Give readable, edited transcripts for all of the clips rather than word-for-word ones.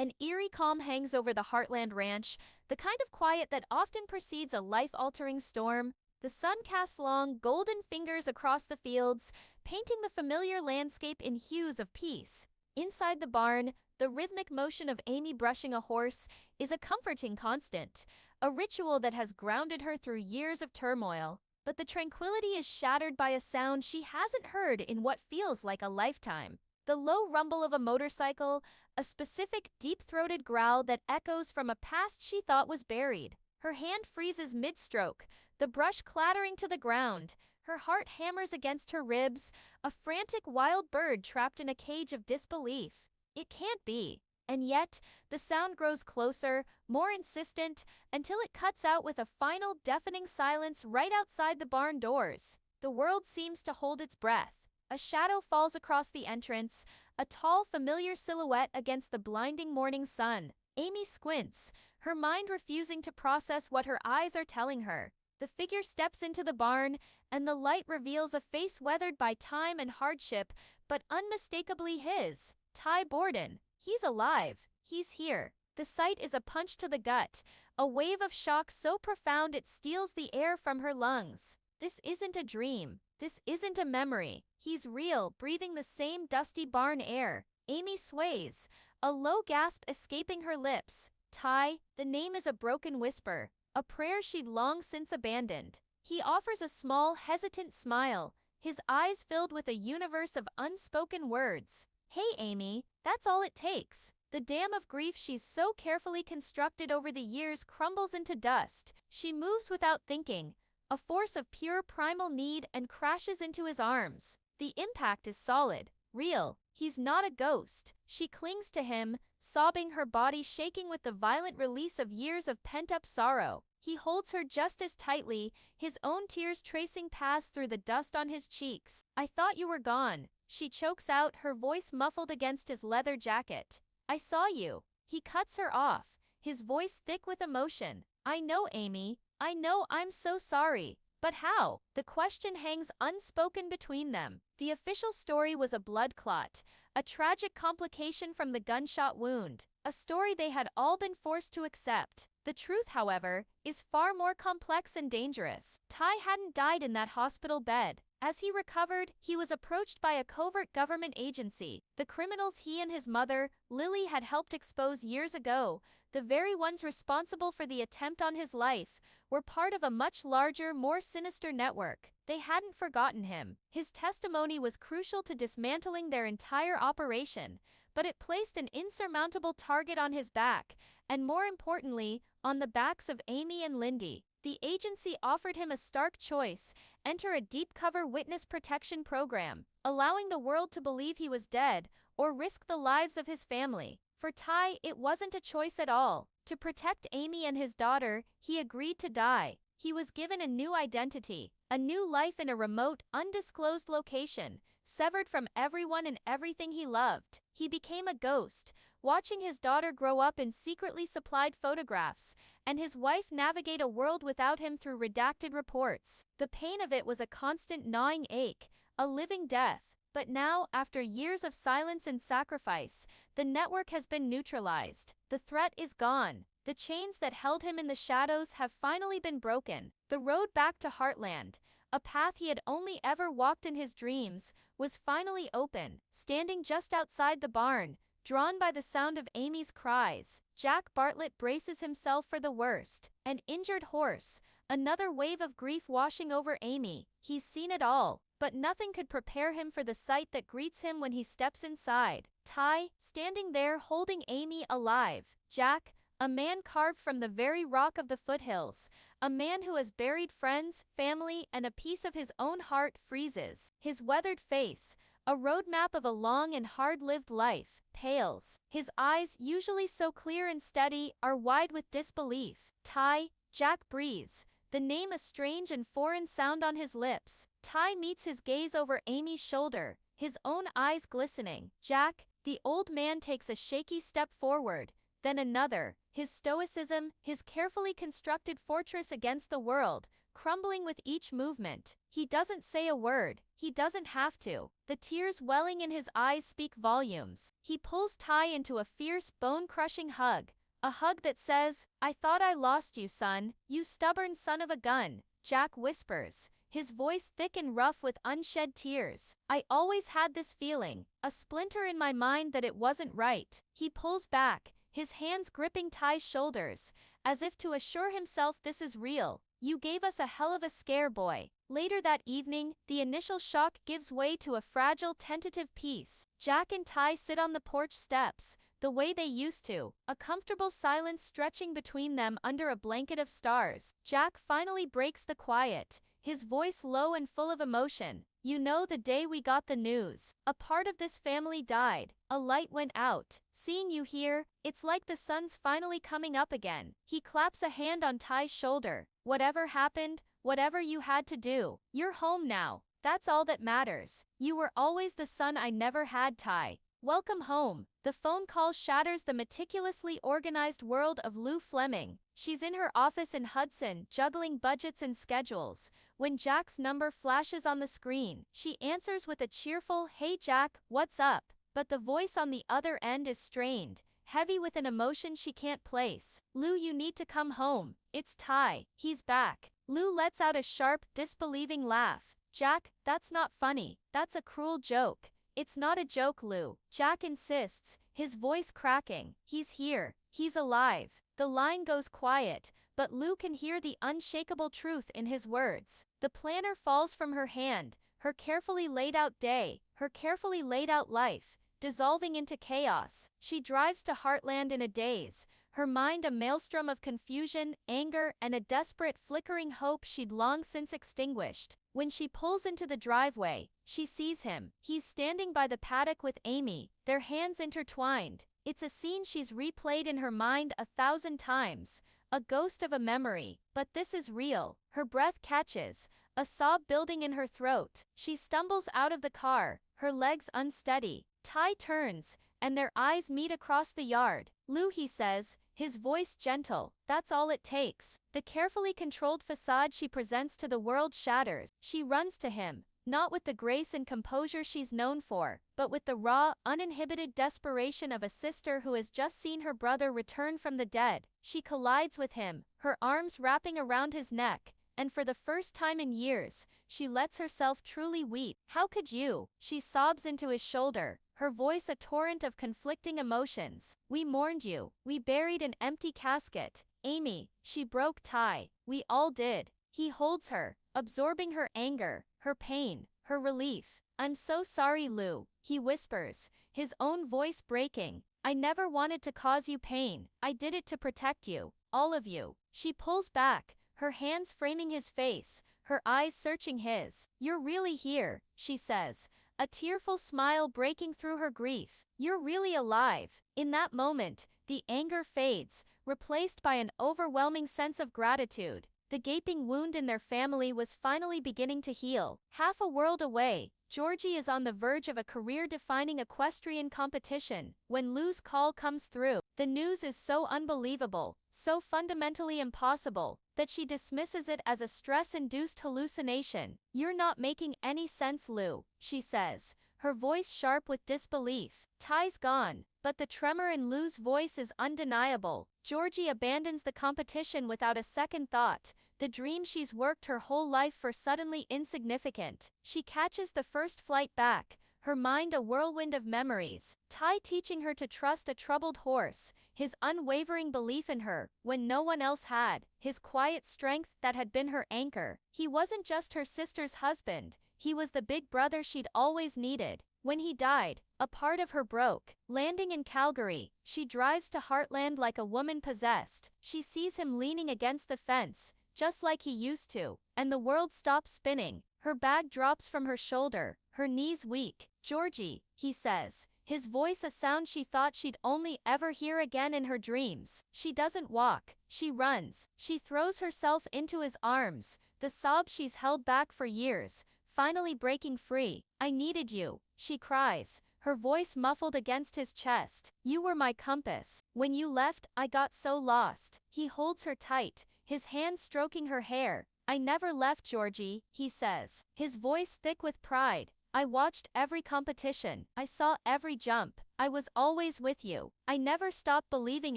An eerie calm hangs over the Heartland Ranch, the kind of quiet that often precedes a life-altering storm. The sun casts long, golden fingers across the fields, painting the familiar landscape in hues of peace. Inside the barn, the rhythmic motion of Amy brushing a horse is a comforting constant, a ritual that has grounded her through years of turmoil. But the tranquility is shattered by a sound she hasn't heard in what feels like a lifetime. The low rumble of a motorcycle, a specific deep-throated growl that echoes from a past she thought was buried. Her hand freezes mid-stroke, the brush clattering to the ground. Her heart hammers against her ribs, a frantic wild bird trapped in a cage of disbelief. It can't be. And yet, the sound grows closer, more insistent, until it cuts out with a final deafening silence right outside the barn doors. The world seems to hold its breath. A shadow falls across the entrance, a tall, familiar silhouette against the blinding morning sun. Amy squints, her mind refusing to process what her eyes are telling her. The figure steps into the barn, and the light reveals a face weathered by time and hardship, but unmistakably his. Ty Borden. He's alive. He's here. The sight is a punch to the gut, a wave of shock so profound it steals the air from her lungs. This isn't a dream. This isn't a memory. He's real, breathing the same dusty barn air. Amy sways, a low gasp escaping her lips. Ty, the name is a broken whisper, a prayer she'd long since abandoned. He offers a small, hesitant smile, his eyes filled with a universe of unspoken words. Hey, Amy, that's all it takes. The dam of grief she's so carefully constructed over the years crumbles into dust. She moves without thinking, a force of pure primal need, and crashes into his arms. The impact is solid, real. He's not a ghost. She clings to him, sobbing, her body shaking with the violent release of years of pent-up sorrow. He holds her just as tightly, his own tears tracing paths through the dust on his cheeks. I thought you were gone. She chokes out, her voice muffled against his leather jacket. I saw you. He cuts her off, his voice thick with emotion. I know, Amy. I know, I'm so sorry. But how? The question hangs unspoken between them. The official story was a blood clot, a tragic complication from the gunshot wound, a story they had all been forced to accept. The truth, however, is far more complex and dangerous. Ty hadn't died in that hospital bed. As he recovered, he was approached by a covert government agency, the criminals he and his mother, Lily, had helped expose years ago. The very ones responsible for the attempt on his life were part of a much larger, more sinister network. They hadn't forgotten him. His testimony was crucial to dismantling their entire operation, but it placed an insurmountable target on his back, and more importantly, on the backs of Amy and Lindy. The agency offered him a stark choice: enter a deep-cover witness protection program, allowing the world to believe he was dead, or risk the lives of his family. For Ty, it wasn't a choice at all. To protect Amy and his daughter, he agreed to die. He was given a new identity, a new life in a remote, undisclosed location, severed from everyone and everything he loved. He became a ghost, watching his daughter grow up in secretly supplied photographs, and his wife navigate a world without him through redacted reports. The pain of it was a constant gnawing ache, a living death. But now, after years of silence and sacrifice, the network has been neutralized. The threat is gone. The chains that held him in the shadows have finally been broken. The road back to Heartland, a path he had only ever walked in his dreams, was finally open. Standing just outside the barn, drawn by the sound of Amy's cries, Jack Bartlett braces himself for the worst. An injured horse, another wave of grief washing over Amy. He's seen it all, but nothing could prepare him for the sight that greets him when he steps inside. Ty, standing there holding Amy alive. Jack, a man carved from the very rock of the foothills, a man who has buried friends, family, and a piece of his own heart, freezes. His weathered face, a roadmap of a long and hard-lived life, pales. His eyes, usually so clear and steady, are wide with disbelief. Ty, Jack breathes, the name a strange and foreign sound on his lips. Ty meets his gaze over Amy's shoulder, his own eyes glistening. Jack, the old man takes a shaky step forward, then another, his stoicism, his carefully constructed fortress against the world, crumbling with each movement. He doesn't say a word. He doesn't have to. The tears welling in his eyes speak volumes. He pulls Ty into a fierce, bone-crushing hug. A hug that says, "I thought I lost you, son, you stubborn son of a gun," Jack whispers, his voice thick and rough with unshed tears. "I always had this feeling, a splinter in my mind that it wasn't right." He pulls back, his hands gripping Ty's shoulders, as if to assure himself this is real. "You gave us a hell of a scare, boy." Later that evening, the initial shock gives way to a fragile, tentative peace. Jack and Ty sit on the porch steps, the way they used to, a comfortable silence stretching between them under a blanket of stars. Jack finally breaks the quiet, his voice low and full of emotion. "You know, the day we got the news, a part of this family died, a light went out. Seeing you here, it's like the sun's finally coming up again." He claps a hand on Ty's shoulder. "Whatever happened, whatever you had to do, you're home now. That's all that matters. You were always the son I never had, Ty. Welcome home." The phone call shatters the meticulously organized world of Lou Fleming. She's in her office in Hudson, juggling budgets and schedules. When Jack's number flashes on the screen, she answers with a cheerful, "Hey Jack, what's up?" But the voice on the other end is strained, heavy with an emotion she can't place. "Lou, you need to come home. It's Ty. He's back." Lou lets out a sharp, disbelieving laugh. "Jack, that's not funny. That's a cruel joke." "It's not a joke, Lou." Jack insists, his voice cracking. "He's here. He's alive." The line goes quiet, but Lou can hear the unshakable truth in his words. The planner falls from her hand, her carefully laid out day, her carefully laid out life, dissolving into chaos. She drives to Heartland in a daze, her mind a maelstrom of confusion, anger, and a desperate flickering hope she'd long since extinguished. When she pulls into the driveway, she sees him. He's standing by the paddock with Amy, their hands intertwined. It's a scene she's replayed in her mind 1,000 times, a ghost of a memory, but this is real. Her breath catches, a sob building in her throat. She stumbles out of the car, her legs unsteady. Ty turns, and their eyes meet across the yard. "Lou," he says, his voice gentle, "that's all it takes." The carefully controlled facade she presents to the world shatters. She runs to him, not with the grace and composure she's known for, but with the raw, uninhibited desperation of a sister who has just seen her brother return from the dead. She collides with him, her arms wrapping around his neck, and for the first time in years, she lets herself truly weep. "How could you?" She sobs into his shoulder, her voice a torrent of conflicting emotions. "We mourned you. We buried an empty casket. Amy," she broke Ty. "We all did." He holds her, absorbing her anger, her pain, her relief. "I'm so sorry, Lou," he whispers, his own voice breaking. "I never wanted to cause you pain. I did it to protect you. All of you." She pulls back, her hands framing his face, her eyes searching his. "You're really here," she says, a tearful smile breaking through her grief. "You're really alive." In that moment, the anger fades, replaced by an overwhelming sense of gratitude. The gaping wound in their family was finally beginning to heal. Half a world away, Georgie is on the verge of a career-defining equestrian competition. When Lou's call comes through, the news is so unbelievable, so fundamentally impossible, that she dismisses it as a stress-induced hallucination. "You're not making any sense, Lou," she says, her voice sharp with disbelief. Ty's gone, but the tremor in Lou's voice is undeniable. Georgie abandons the competition without a second thought, the dream she's worked her whole life for suddenly insignificant. She catches the first flight back, her mind a whirlwind of memories. Ty teaching her to trust a troubled horse, his unwavering belief in her, when no one else had, his quiet strength that had been her anchor. He wasn't just her sister's husband, he was the big brother she'd always needed. When he died, a part of her broke. Landing in Calgary, she drives to Heartland like a woman possessed. She sees him leaning against the fence, just like he used to, and the world stops spinning. Her bag drops from her shoulder, her knees weak. "Georgie," he says, his voice a sound she thought she'd only ever hear again in her dreams. She doesn't walk, she runs. She throws herself into his arms, the sob she's held back for years, finally breaking free. "I needed you," she cries, her voice muffled against his chest. "You were my compass." When you left, I got so lost. He holds her tight, his hand stroking her hair. I never left, Georgie, he says, his voice thick with pride. I watched every competition. I saw every jump. I was always with you. I never stopped believing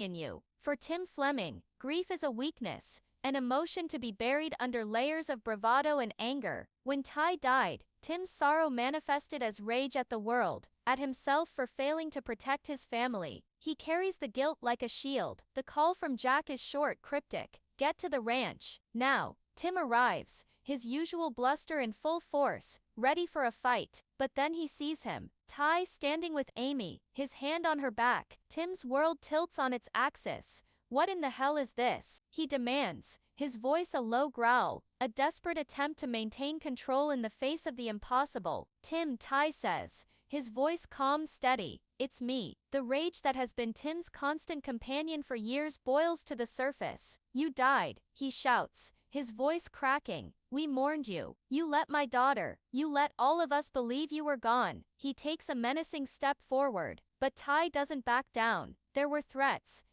in you. For Tim Fleming, grief is a weakness, an emotion to be buried under layers of bravado and anger. When Ty died, Tim's sorrow manifested as rage at the world, at himself for failing to protect his family. He carries the guilt like a shield. The call from Jack is short, cryptic. Get to the ranch. Now. Tim arrives, his usual bluster in full force, ready for a fight. But then he sees him, Ty standing with Amy, his hand on her back. Tim's world tilts on its axis. What in the hell is this? He demands, his voice a low growl, a desperate attempt to maintain control in the face of the impossible. Tim, Ty says, his voice calm, steady. It's me. The rage that has been Tim's constant companion for years boils to the surface. You died, he shouts, his voice cracking. We mourned you. You let my daughter. You let all of us believe you were gone. He takes a menacing step forward, but Ty doesn't back down. There were threats.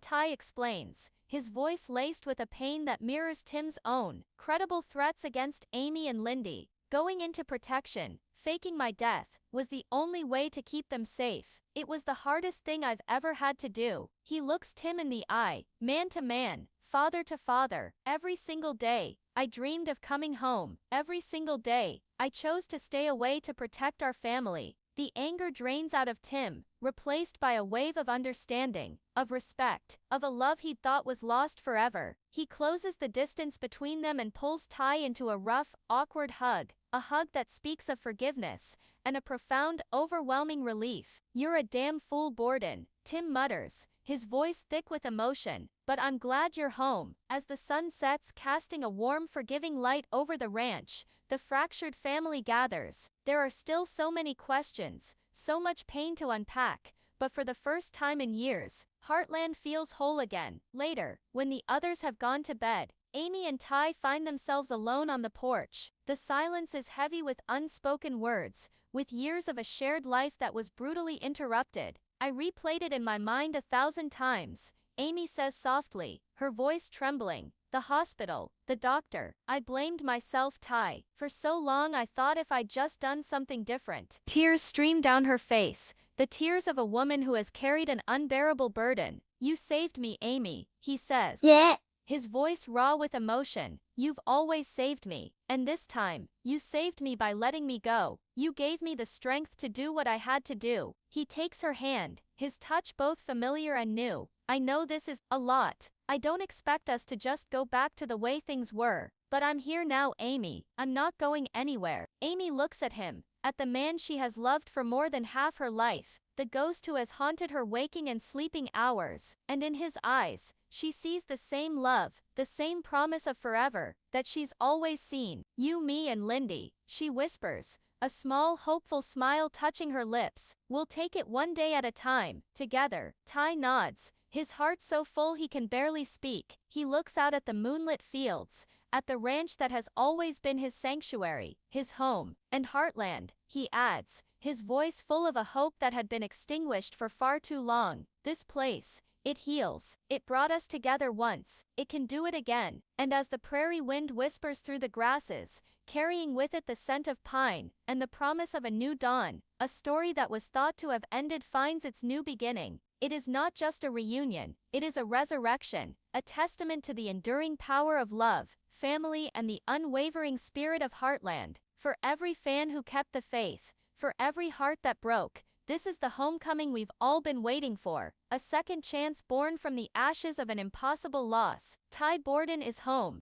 Ty explains, his voice laced with a pain that mirrors Tim's own. Credible threats against Amy and Lindy. Going into protection, faking my death, was the only way to keep them safe. It was the hardest thing I've ever had to do. He looks Tim in the eye, man to man, father to father. Every single day, I dreamed of coming home. Every single day, I chose to stay away to protect our family. The anger drains out of Tim, replaced by a wave of understanding, of respect, of a love he'd thought was lost forever. He closes the distance between them and pulls Ty into a rough, awkward hug, a hug that speaks of forgiveness, and a profound, overwhelming relief. You're a damn fool, Borden, Tim mutters, his voice thick with emotion, but I'm glad you're home. As the sun sets, casting a warm, forgiving light over the ranch, the fractured family gathers. There are still so many questions, so much pain to unpack, but for the first time in years, Heartland feels whole again. Later, when the others have gone to bed, Amy and Ty find themselves alone on the porch. The silence is heavy with unspoken words, with years of a shared life that was brutally interrupted. I replayed it in my mind 1,000 times, Amy says softly, her voice trembling. The hospital, the doctor. I blamed myself, Ty. For so long I thought if I'd just done something different. Tears stream down her face, the tears of a woman who has carried an unbearable burden. You saved me, Amy, he says. Yeah. His voice raw with emotion. You've always saved me. And this time, you saved me by letting me go. You gave me the strength to do what I had to do. He takes her hand, his touch both familiar and new. I know this is a lot. I don't expect us to just go back to the way things were. But I'm here now, Amy. I'm not going anywhere. Amy looks at him, at the man she has loved for more than half her life, the ghost who has haunted her waking and sleeping hours. And in his eyes, she sees the same love, the same promise of forever, that she's always seen. You, me and Lindy, she whispers, a small hopeful smile touching her lips. We'll take it one day at a time, together. Ty nods, his heart so full he can barely speak. He looks out at the moonlit fields, at the ranch that has always been his sanctuary, his home, and Heartland, he adds, his voice full of a hope that had been extinguished for far too long. This place, it heals. It brought us together once. It can do it again. And as the prairie wind whispers through the grasses, carrying with it the scent of pine, and the promise of a new dawn, a story that was thought to have ended finds its new beginning. It is not just a reunion, it is a resurrection, a testament to the enduring power of love, family, and the unwavering spirit of Heartland. For every fan who kept the faith, for every heart that broke, this is the homecoming we've all been waiting for, a second chance born from the ashes of an impossible loss. Ty Borden is home,